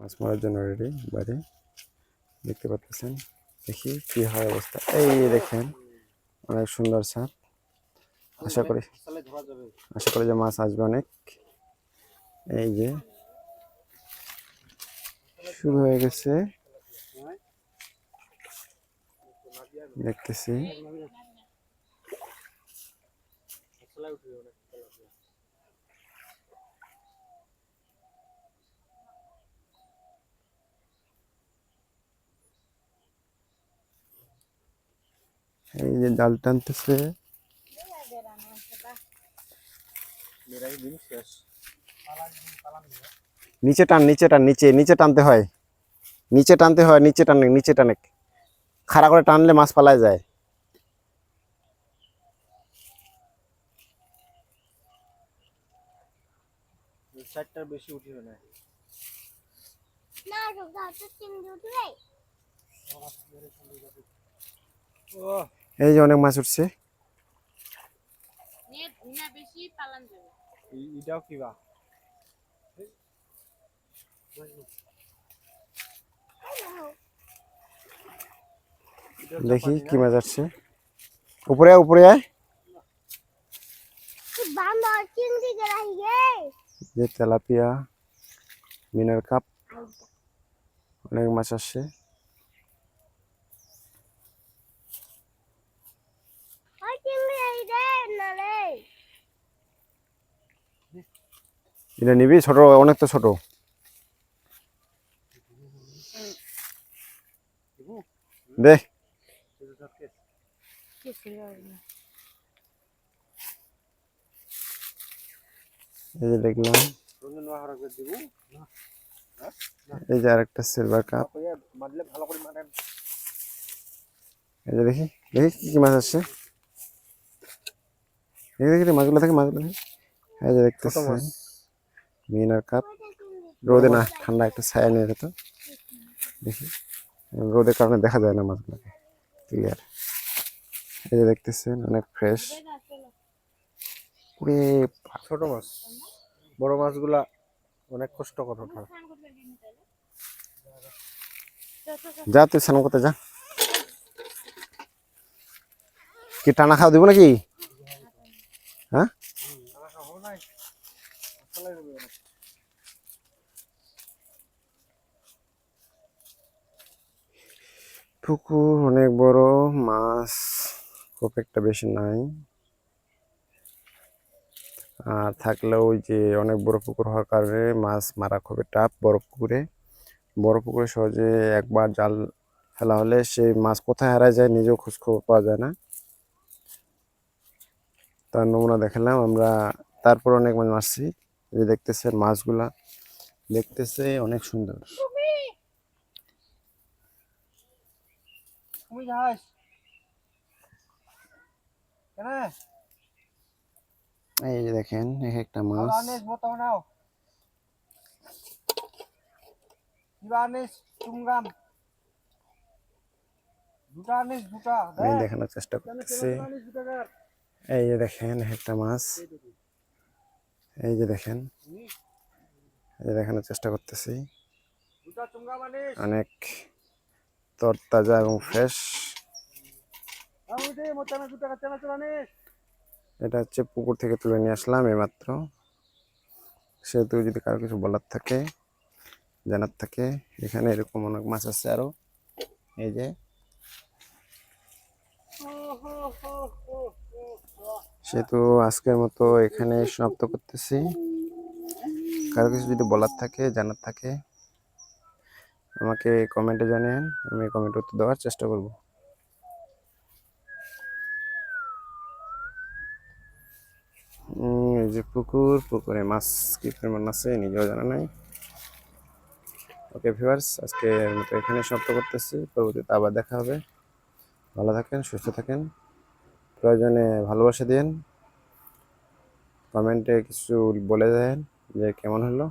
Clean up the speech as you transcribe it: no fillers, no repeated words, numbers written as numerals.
মাছ মারার জন্য রেডি বাড়ি দেখতে পাচ্ছেন। দেখি কি হয় অবস্থা। এই দেখেন অনেক সুন্দর ছাদ। আশা করি যে মাছ আসবে অনেক। এই যে শুরু হয়ে গেছে দেখতেছি। এই যে জাল টানতেছে। নিচে টান, নিচে টান, নিচে নিচে টানতে হয়, নিচে টানতে হয়, নিচে টানে, নিচে টানে। খাড়া করে টানলে মাছ পালায় যায়। বেশি উঠিবে না। এই যে অনেক মাছ উঠছে। এটাও কিবা দেখি কি মাছ আসছে। উপরে আয়, উপরে আয়। যে তেলাপিয়া, মিনার কাপ, অনেক মাছ আসছে। এটা নিবি? ছোট, অনেক তো ছোট। দে। এই যে দেখলাম, এই যে আরেকটা সিলভার কাপ। এই যে দেখি, দেখি কি কি মাছ আসছে। দেখি দেখি মাছগুলো থাকে, মাছগুলো দেখি। এই যে দেখতেছেন মিনার কাপ। রোদে না, ঠান্ডা একটা ছায়া নিয়ে যেত। দেখি রোদের কারণে দেখা যায় না মাছগুলোকে ক্লিয়ার। এই যে দেখতেছেন অনেক ফ্রেশ। ছোট মাছ, বড় মাছগুলা অনেক কষ্টকর ওঠা। যা তুই স্নান করতে যা। কি টানা খাওয়া দিব নাকি? হ্যাঁ, পুকুর অনেক বড়, মাছ খুব একটা বেশি নাই। আর থাকলেও ওই যে অনেক বড় পুকুর হওয়ার কারণে মাছ মারা খুবই টাফ। বড় পুকুরে সহজে একবার জাল ফেলা হলে সেই মাছ কোথায় হারায় যায় নিজেও খোঁজ খবর পাওয়া যায় না। তার নমুনা দেখালাম আমরা। তারপর অনেক মাছ মারছি। এই যে দেখতেছেন মাছগুলা দেখতেছে অনেক সুন্দর। এই যে দেখেন এক একটা মাছ। আমি দেখানোর চেষ্টা করতেছি। এই যে দেখেন এক একটা মাছ। এই যে দেখেন, এই যে দেখানোর চেষ্টা করতেছি। অনেক তরতাজা এবং ফ্রেশ। এটা হচ্ছে পুকুর থেকে তুলে নিয়ে আসলাম এইমাত্র। সেহেতু যদি কারো কিছু বলার থাকে, জানার থাকে, এখানে এরকম অনেক মাছ আছে আরো। এই যে সেহেতু আজকের মতো এখানে সমাপ্ত করতেছি। কারো কিছু যদি বলার থাকে, জানার থাকে, আমাকে কমেন্টে জানিয়েন, আমি কমেন্ট উত্তর দেওয়ার চেষ্টা করব। এই যে পুকুরে মাছ কি পরিমাণ আছে নিজেও জানা নাই। ওকে ভিউয়ার্স, আজকের মতো এখানে সমাপ্ত করতেছি। পরবর্তীতে আবার দেখা হবে। ভালো থাকেন, সুস্থ থাকেন। প্রয়োজনে ভালোবাসা দিন, কমেন্টে কিছু বলে দেন যে কেমন হলো।